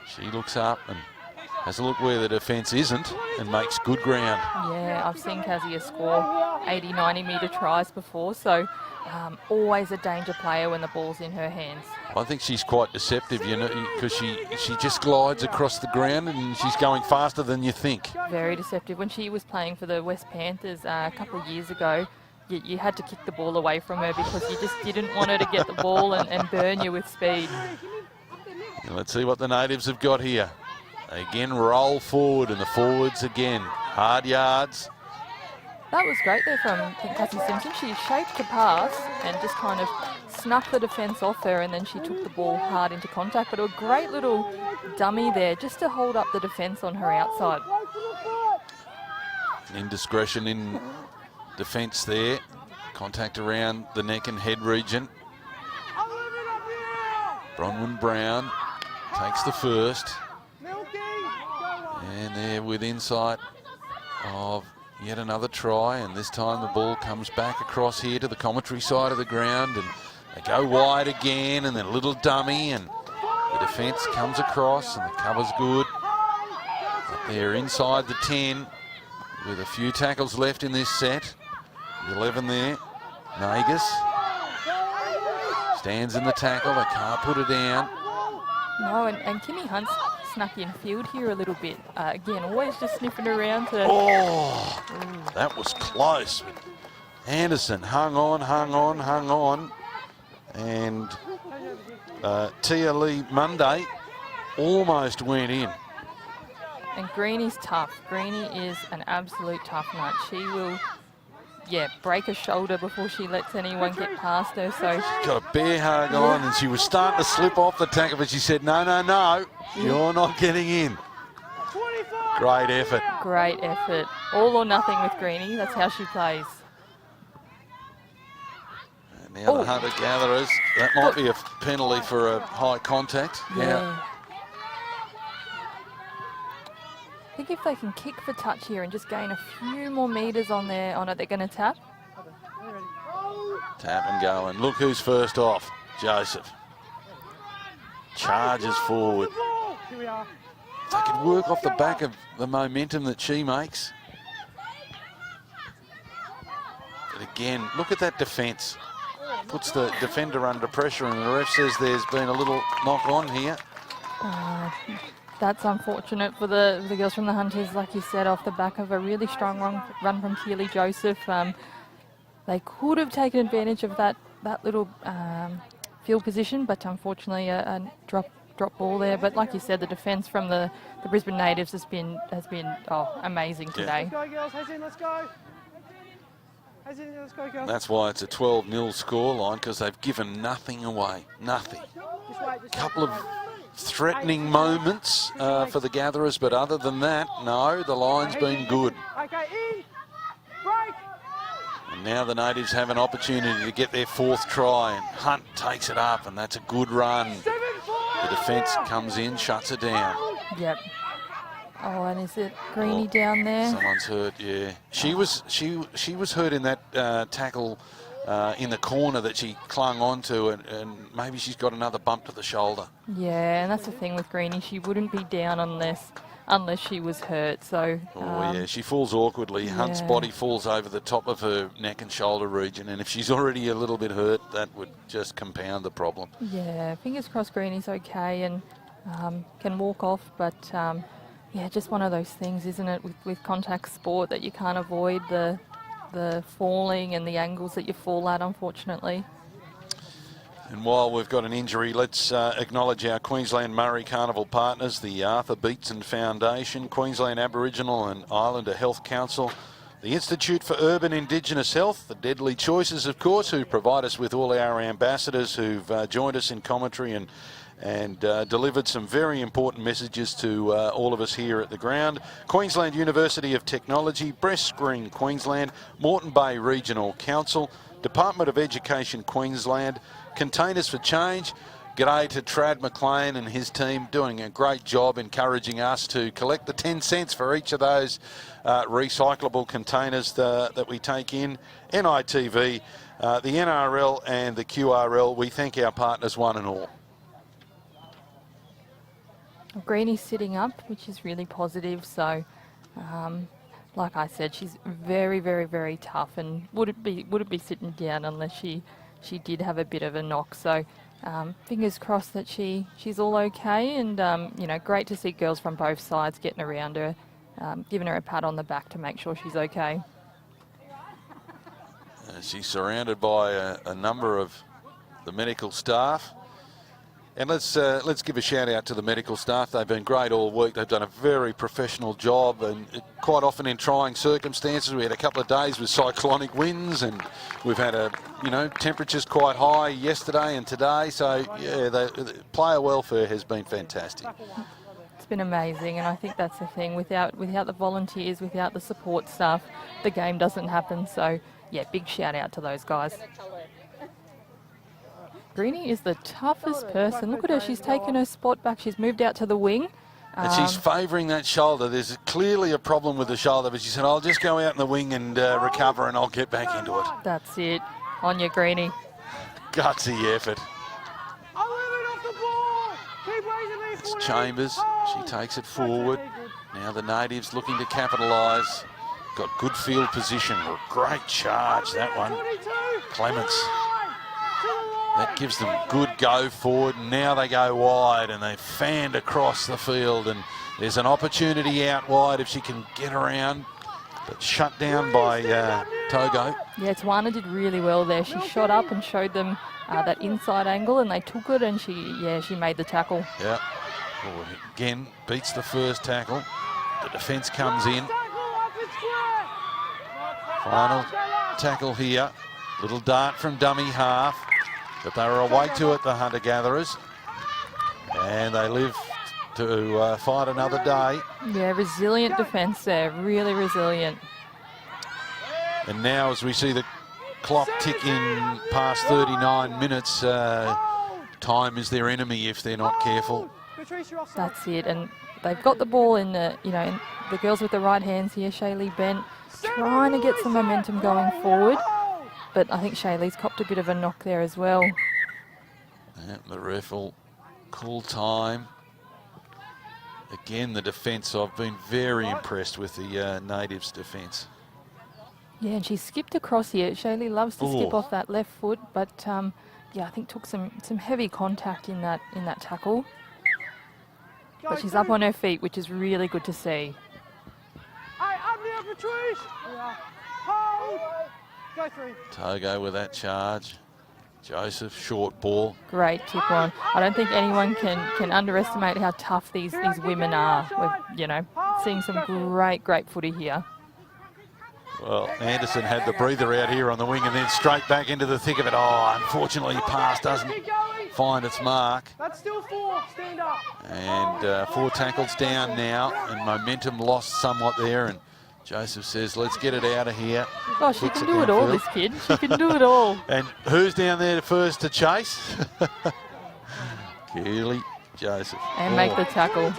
She looks up and has a look where the defence isn't and makes good ground. Yeah, I've seen Kazia score 80, 90 metre tries before, so always a danger player when the ball's in her hands. I think she's quite deceptive, you know, because she just glides across the ground and she's going faster than you think. Very deceptive. When she was playing for the West Panthers a couple of years ago, you had to kick the ball away from her because you just didn't want her to get the ball and burn you with speed. Now let's see what the Natives have got here. They again roll forward and the forwards again. Hard yards. That was great there from Cassie Simpson. She shaped to pass and just kind of snuck the defence off her, and then she took the ball hard into contact. But a great little dummy there just to hold up the defence on her outside. Indiscretion in defence there. Contact around the neck and head region. Bronwyn Brown takes the first. And they're within sight of yet another try, and this time the ball comes back across here to the commentary side of the ground, and they go wide again, and then a little dummy, and the defence comes across, and the cover's good. But they're inside the 10 with a few tackles left in this set. The 11 there, Nagus stands in the tackle, they can't put her down. No, and Kimmy Hunt's snuck in field here a little bit. Again, always just sniffing around to... Oh, that was close. Anderson hung on. And Tia Lee Monday almost went in. And Greenie's tough. Greenie is an absolute tough nut. break a shoulder before she lets anyone get past her. So She's got a bear hug on, and she was starting to slip off the tackle, but she said, no, no, no, you're not getting in. Great effort. great effort. All or nothing with Greenie. That's how she plays. And now the hunter-gatherers, that might be a penalty for a high contact. Yeah. I think if they can kick for touch here and just gain a few more metres on it, they're going to tap. Tap and go, and look who's first off. Joseph. Charges forward. Here we are. If they can work off the back of the momentum that she makes. But again, look at that defence. Puts the defender under pressure, and the ref says there's been a little knock on here. That's unfortunate for the girls from the Hunters, like you said, off the back of a really strong run from Keely Joseph. They could have taken advantage of that little field position, but unfortunately a drop ball there. But like you said, the defence from the Brisbane Natives has been amazing today. Let's go, girls. Heads in, let's go. Heads in, let's go, girls. That's why it's a 12-0 scoreline, because they've given nothing away. Nothing. Just wait, just Couple of threatening moments for the Gatherers, but other than that, no, the line's been good. Okay, in. Break. And now the Natives have an opportunity to get their fourth try, and Hunt takes it up, and that's a good run. 7-4. The defence comes in, shuts it down. Yep. Oh, and is it Greenie down there? Someone's hurt, yeah. She was hurt in that tackle in the corner that she clung onto, and maybe she's got another bump to the shoulder. Yeah, and that's the thing with Greenie. She wouldn't be down unless she was hurt. So. Yeah, she falls awkwardly. Hunt's body falls over the top of her neck and shoulder region, and if she's already a little bit hurt, that would just compound the problem. Yeah, fingers crossed Greenie's okay and can walk off, but just one of those things, isn't it, with contact sport, that you can't avoid the falling and the angles that you fall at, unfortunately. And while we've got an injury, let's acknowledge our Queensland Murray Carnival partners, the Arthur Beetson Foundation, Queensland Aboriginal and Islander Health Council, the Institute for Urban Indigenous Health, the Deadly Choices, of course, who provide us with all our ambassadors who've joined us in commentary and delivered some very important messages to all of us here at the ground. Queensland University of Technology, Breast Screen Queensland, Moreton Bay Regional Council, Department of Education Queensland, Containers for Change. G'day to Trad McLean and his team, doing a great job encouraging us to collect the 10 cents for each of those recyclable containers that we take in. NITV, the NRL and the QRL, we thank our partners one and all. Greenie's sitting up, which is really positive. So, like I said, she's very, very, very tough, and would it be sitting down unless she did have a bit of a knock. So, fingers crossed that she's all okay, and great to see girls from both sides getting around her, giving her a pat on the back to make sure she's okay. She's surrounded by a number of the medical staff. And let's give a shout out to the medical staff. They've been great all week. They've done a very professional job, and quite often in trying circumstances. We had a couple of days with cyclonic winds, and we've had temperatures quite high yesterday and today. So yeah, the player welfare has been fantastic. It's been amazing, and I think that's the thing. Without the volunteers, without the support staff, the game doesn't happen. So yeah, big shout out to those guys. Greenie is the toughest person. Look at her. She's taken her spot back. She's moved out to the wing. And she's favouring that shoulder. There's clearly a problem with the shoulder, but she said, I'll just go out in the wing and recover, and I'll get back into it. That's it. On your Greenie. Gutsy effort. It's Chambers. She takes it forward. Now the Natives looking to capitalise. Got good field position. Great charge, that one. Clements. That gives them good go forward. Now they go wide, and they fanned across the field, and there's an opportunity out wide if she can get around, but shut down by Togo. Yeah, Tawana did really well there. She shot up and showed them that inside angle, and they took it, and she made the tackle. Yeah. Oh, again, beats the first tackle. The defence comes in. Final tackle here. Little dart from dummy half. But they were awake to it, the hunter-gatherers. And they live to fight another day. Yeah, resilient defence there, really resilient. And now as we see the clock ticking past 39 minutes, time is their enemy if they're not careful. That's it, and they've got the ball in the, in the girls with the right hands here, Shaylee Bent, trying to get some momentum going forward. But I think Shaylee's copped a bit of a knock there as well. Yeah, the ref will call time. Again, the defence, I've been very impressed with the Natives' defence. Yeah, and she skipped across here. Shaylee loves to skip off that left foot, but yeah, I think took some heavy contact in that tackle. But she's up on her feet, which is really good to see. Togo with that charge. Joseph, short ball. Great kick on. I don't think anyone can underestimate how tough these women are. We're, seeing some great footy here. Well, Anderson had the breather out here on the wing and then straight back into the thick of it. Oh, unfortunately, pass doesn't find its mark. That's still 4. Stand up. And 4 tackles down now, and momentum lost somewhat there. And Joseph says, let's get it out of here. Oh, she can do it all, this kid. She can do it all. And who's down there first to chase? Keely Joseph. And make the tackle.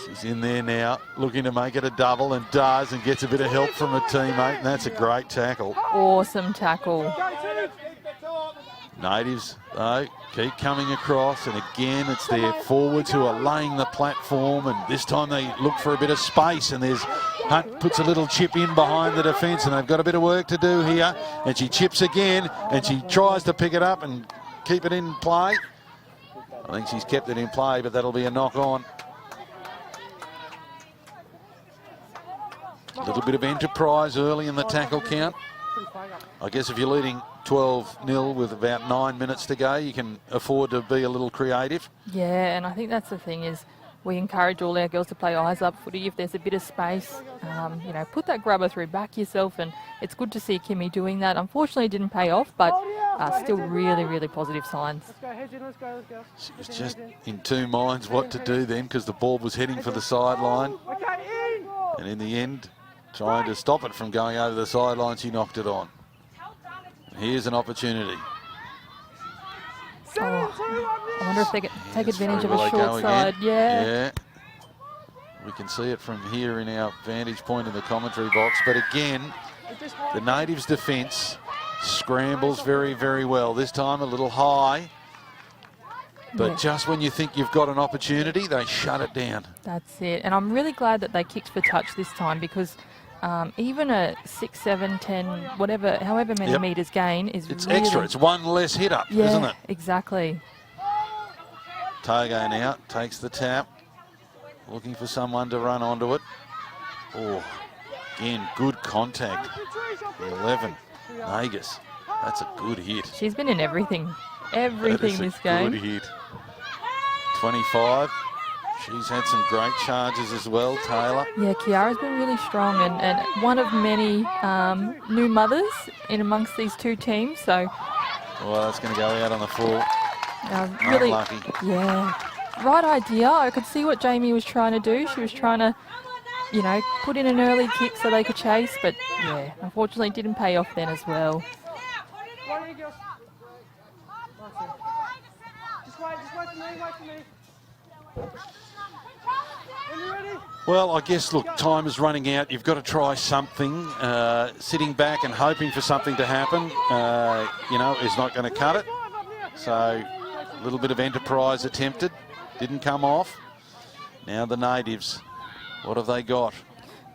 She's in there now, looking to make it a double, and does, and gets a bit of help from a teammate, and that's a great tackle. Awesome tackle. Natives, though, keep coming across, and again, it's their forwards who are laying the platform, and this time they look for a bit of space, and there's Hunt puts a little chip in behind the defence, and they've got a bit of work to do here, and she chips again, and she tries to pick it up and keep it in play. I think she's kept it in play, but that'll be a knock on. A little bit of enterprise early in the tackle count. I guess if you're leading 12-0 with about 9 minutes to go, you can afford to be a little creative. Yeah, and I think that's the thing is we encourage all our girls to play eyes up footy. If there's a bit of space, put that grubber through, back yourself, and it's good to see Kimmy doing that. Unfortunately, it didn't pay off, but still really positive signs. She was just in 2 minds what to do then, because the ball was heading for the sideline. And in the end, trying to stop it from going over the sideline, she knocked it on. And here's an opportunity. Oh, I wonder if they can take advantage of Will a they short go side. again? Yeah. We can see it from here in our vantage point in the commentary box. But again, the Natives' defence scrambles very well. This time a little high. But just when you think you've got an opportunity, they shut it down. That's it. And I'm really glad that they kicked for touch this time, because even a 6, 7, 10, however many metres gain is it's really extra. It's one less hit up, isn't it? Exactly. Togo now takes the tap, looking for someone to run onto it. Oh, again, good contact. The 11, Nagus. That's a good hit. She's been in everything this game. Good hit. 25. She's had some great charges as well, Taylor. Yeah, Kiara's been really strong, and one of many new mothers in amongst these 2 teams. So, well, that's going to go out on the full. Really, unlucky. Yeah, right idea. I could see what Jamie was trying to do. She was trying to, put in an early kick so they could chase, but yeah, unfortunately, it didn't pay off then as well. Just wait for me. Well, I guess, look, time is running out. You've got to try something. Sitting back and hoping for something to happen, is not going to cut it. So, a little bit of enterprise attempted. Didn't come off. Now the Natives, what have they got?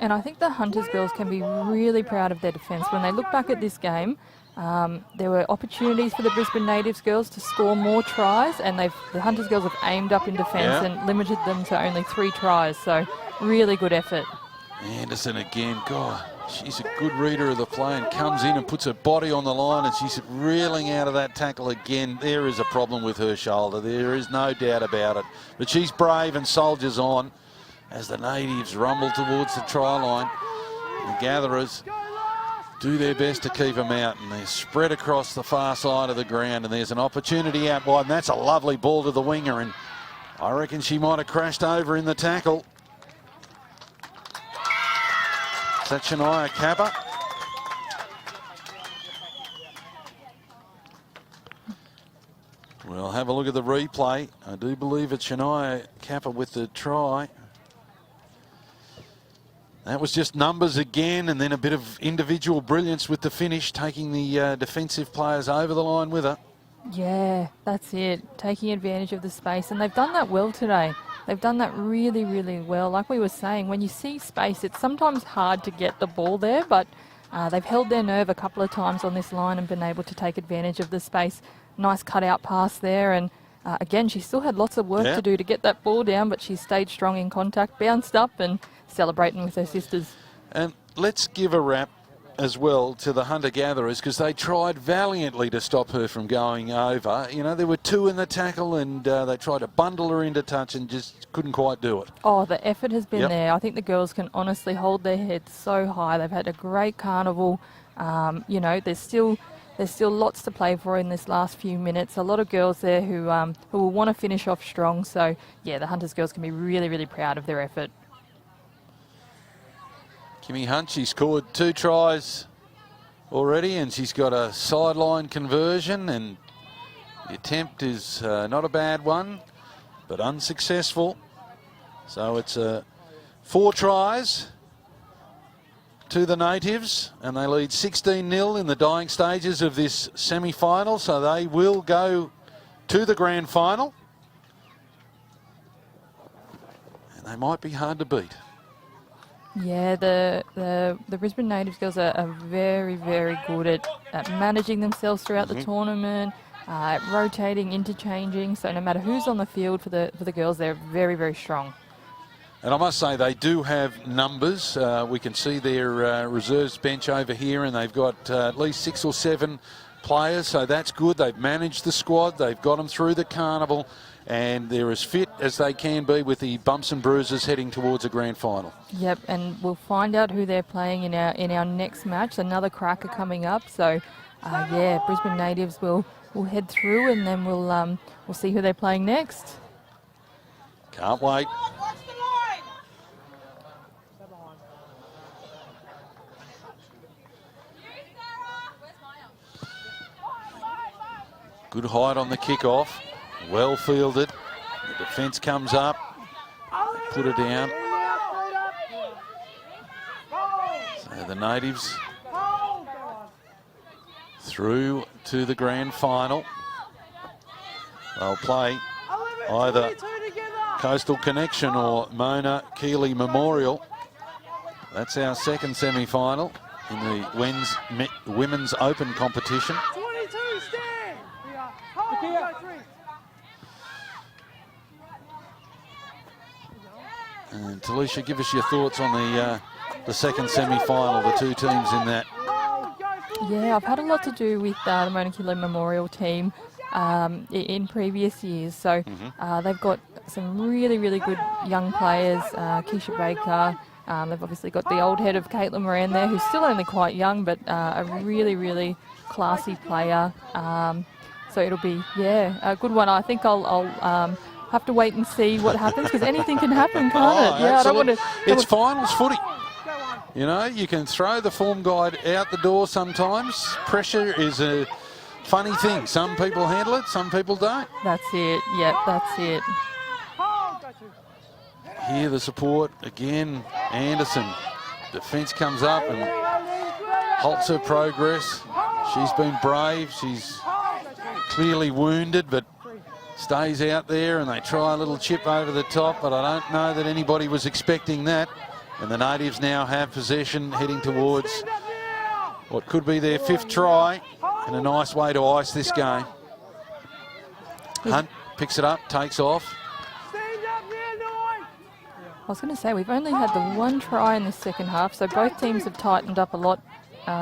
And I think the Hunters girls can be really proud of their defence. When they look back at this game, there were opportunities for the Brisbane Natives girls to score more tries, and the Hunters girls have aimed up in defence and limited them to only 3 tries. So really good effort. Anderson again, God, she's a good reader of the play and comes in and puts her body on the line, and she's reeling out of that tackle again. There is a problem with her shoulder. There is no doubt about it. But she's brave and soldiers on. as the natives rumble towards the try line. The gatherers do their best to keep them out, and they're spread across the far side of the ground, and there's an opportunity out wide, and that's a lovely ball to the winger, and I reckon she might have crashed over in the tackle. Is that Shania Kappa? We'll have a look at the replay. I do believe it's Shania Kappa with the try. That was just numbers again, and then a bit of individual brilliance with the finish, taking the defensive players over the line with her. Yeah, that's it. Taking advantage of the space, and they've done that well today. They've done that really, really well. Like we were saying, when you see space, it's sometimes hard to get the ball there, but they've held their nerve a couple of times on this line and been able to take advantage of the space. Nice cut-out pass there, and again, she still had lots of work to do to get that ball down, but she stayed strong in contact, bounced up and celebrating with her sisters. And let's give a rap as well to the hunter-gatherers, because they tried valiantly to stop her from going over. You know, there were two in the tackle, and they tried to bundle her into touch and just couldn't quite do it. Oh, the effort has been there. I think the girls can honestly hold their heads so high. They've had a great carnival. You know, there's still lots to play for in this last few minutes. A lot of girls there who will want to finish off strong. So, yeah, the Hunters girls can be really, really proud of their effort. Kimmy Hunt, she scored 2 tries already, and she's got a sideline conversion, and the attempt is not a bad one, but unsuccessful. So it's 4 tries to the natives, and they lead 16-0 in the dying stages of this semi-final, so they will go to the grand final, and they might be hard to beat. Yeah, the Brisbane Natives girls are very, very good at managing themselves throughout the tournament, rotating, interchanging. So no matter who's on the field for the girls, they're very, very strong. And I must say, they do have numbers. We can see their reserves bench over here, and they've got at least 6 or 7 players, so that's good. They've managed the squad. They've got them through the carnival, and they're as fit as they can be with the bumps and bruises heading towards a grand final. Yep, and we'll find out who they're playing in our next match. Another cracker coming up. So, yeah, Brisbane Natives will head through, and then we'll see who they're playing next. Can't wait. Good height on the kickoff. Well fielded. The defence comes up. Put it down. So the natives through to the grand final. They'll play either Coastal Connection or Mona Keeley Memorial. That's our second semi-final in the Women's Open competition. And Talisha, give us your thoughts on the second semi-final, the 2 teams in that. Yeah, I've had a lot to do with the Mona Keeley Memorial team in previous years. So they've got some really, really good young players. Keisha Baker. They've obviously got the old head of Caitlin Moran there, who's still only quite young, but a really, really classy player. So it'll be, a good one. I think I'll have to wait and see what happens, because anything can happen, can't it? Yeah, absolutely. It's finals footy. You know, you can throw the form guide out the door sometimes. Pressure is a funny thing. Some people handle it, some people don't. That's it. Yep, that's it. Here the support again. Anderson. Defence comes up and halts her progress. She's been brave. She's clearly wounded, but stays out there, and they try a little chip over the top, but I don't know that anybody was expecting that. And the natives now have possession, heading towards what could be their 5th try, and a nice way to ice this game. Hunt picks it up, takes off. I was going to say, we've only had the 1 try in the second half, so both teams have tightened up a lot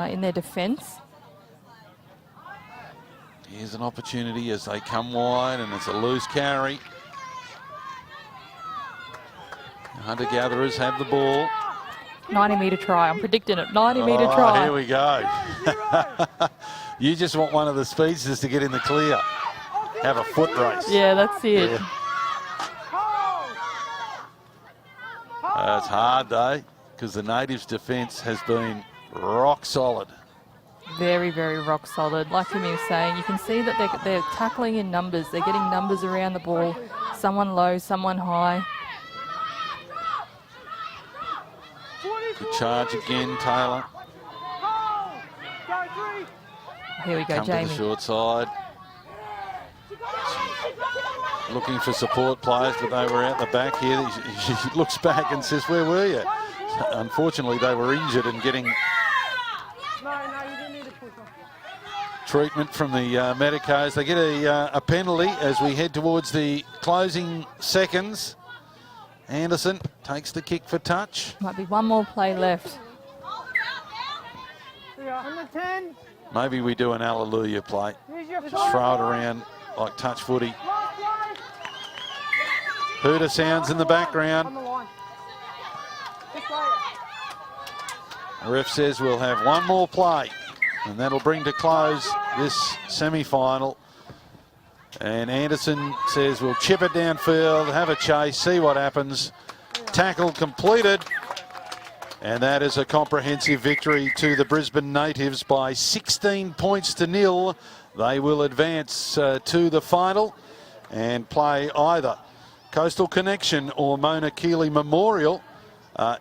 in their defence. Here's an opportunity as they come wide, and it's a loose carry. Hunter-gatherers have the ball. 90-metre try. I'm predicting it. 90-metre try. Here we go. You just want one of the speedsters to get in the clear. Have a foot race. Yeah, that's it. Yeah. It's hard, though, because the Natives' defence has been rock solid. Very, very rock solid. Like Timmy was saying, you can see that they're tackling in numbers. They're getting numbers around the ball. Someone low, someone high. Good charge again, Taylor. Here we go, Come Jamie. to the short side. Looking for support players, but they were out the back here. She looks back and says, where were you? Unfortunately, they were injured and getting treatment from the medicos. They get a penalty as we head towards the closing seconds. Anderson takes the kick for touch. Might be one more play left. Number 10. Maybe we do an hallelujah play. Just throw it around like touch footy. Hooter sounds in the background. The ref says we'll have one more play, and that'll bring to close this semi-final. And Anderson says we'll chip it downfield, have a chase, see what happens. Tackle completed. And that is a comprehensive victory to the Brisbane Natives by 16 points to 0. They will advance to the final and play either Coastal Connection or Mona Keeley Memorial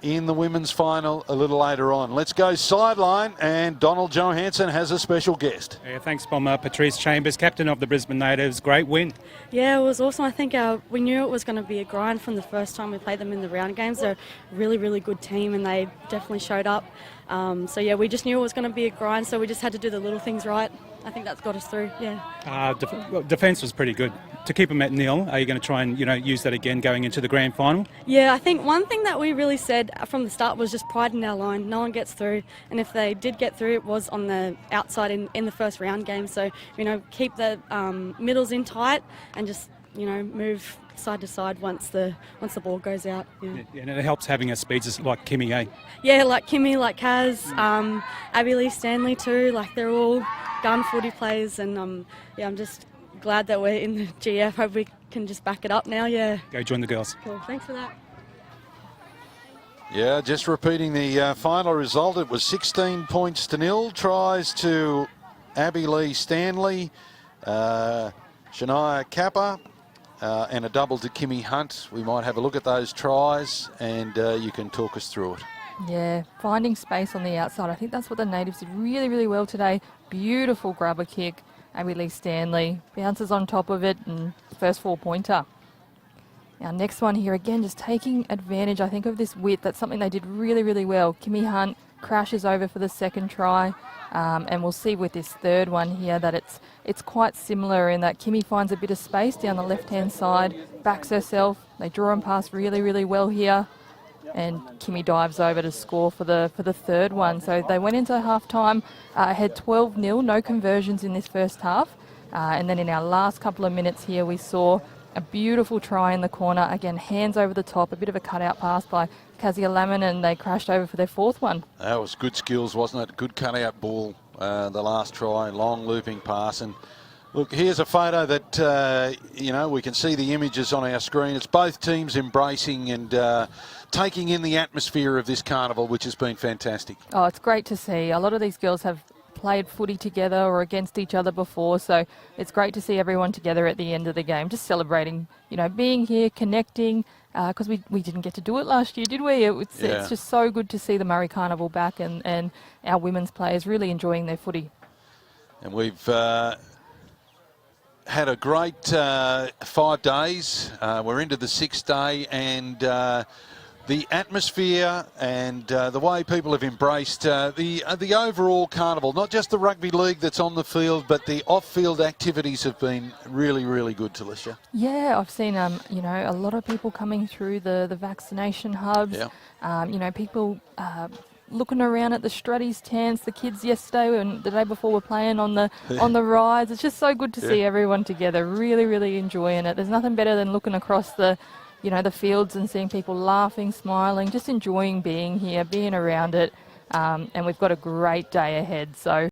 in the women's final a little later on. Let's go sideline, and Donald Johansson has a special guest. Yeah, thanks, Bomber. Patrice Chambers, captain of the Brisbane Natives. Great win. Yeah, it was awesome. I think we knew it was going to be a grind from the first time we played them in the round games. They're a really, really good team, and they definitely showed up. So, yeah, we just knew it was going to be a grind, so we just had to do the little things right. I think that's got us through, yeah. Defence was pretty good. To keep them at 0, are you going to try and use that again going into the grand final? Yeah, I think one thing that we really said from the start was just pride in our line. No one gets through, and if they did get through, it was on the outside in the first round game. So, keep the middles in tight and just, move side to side once the ball goes out. Yeah. And it helps having a speeds like Kimmy, eh? Yeah, like Kimmy, like Kaz, Abby Lee Stanley too. Like, they're all gun footy players, and I'm just glad that we're in the GF. Hope we can just back it up now. Yeah. Go join the girls. Cool. Thanks for that. Yeah, just repeating the final result. It was 16 points to 0. Tries to Abby Lee Stanley, Shania Kappa, and a double to Kimmy Hunt. We might have a look at those tries, and you can talk us through it. Yeah, finding space on the outside. I think that's what the Natives did really, really well today. Beautiful grubber kick. Abby Lee Stanley bounces on top of it, and first 4-pointer. Our next one here, again, just taking advantage, I think, of this width. That's something they did really, really well. Kimmy Hunt crashes over for the second try. And we'll see with this third one here that it's quite similar in that Kimmy finds a bit of space down the left-hand side, backs herself. They draw and pass really, really well here. And Kimmy dives over to score for the third one. So they went into half-time, ahead 12-0, no conversions in this first half. And then in our last couple of minutes here, we saw a beautiful try in the corner. Again, hands over the top, a bit of a cutout pass by Kazia Lamon, and they crashed over for their fourth one. That was good skills, wasn't it? Good cutout ball, the last try, long looping pass. And look, here's a photo that, we can see the images on our screen. It's both teams embracing and taking in the atmosphere of this carnival, which has been fantastic. Oh, it's great to see. A lot of these girls have played footy together or against each other before, so it's great to see everyone together at the end of the game, just celebrating, being here, connecting, because we didn't get to do it last year, did we? It's just so good to see the Murray Carnival back and our women's players really enjoying their footy. And we've had a great 5 days. We're into the 6th day, and the atmosphere and the way people have embraced the overall carnival, not just the rugby league that's on the field, but the off-field activities have been really, really good, Talisha. Yeah, I've seen, a lot of people coming through the vaccination hubs. Yeah. People looking around at the Strutties tents. The kids yesterday and the day before were playing on the rides. It's just so good to see everyone together, really, really enjoying it. There's nothing better than looking across the you know, the fields and seeing people laughing, smiling, just enjoying being here, being around it. And we've got a great day ahead. So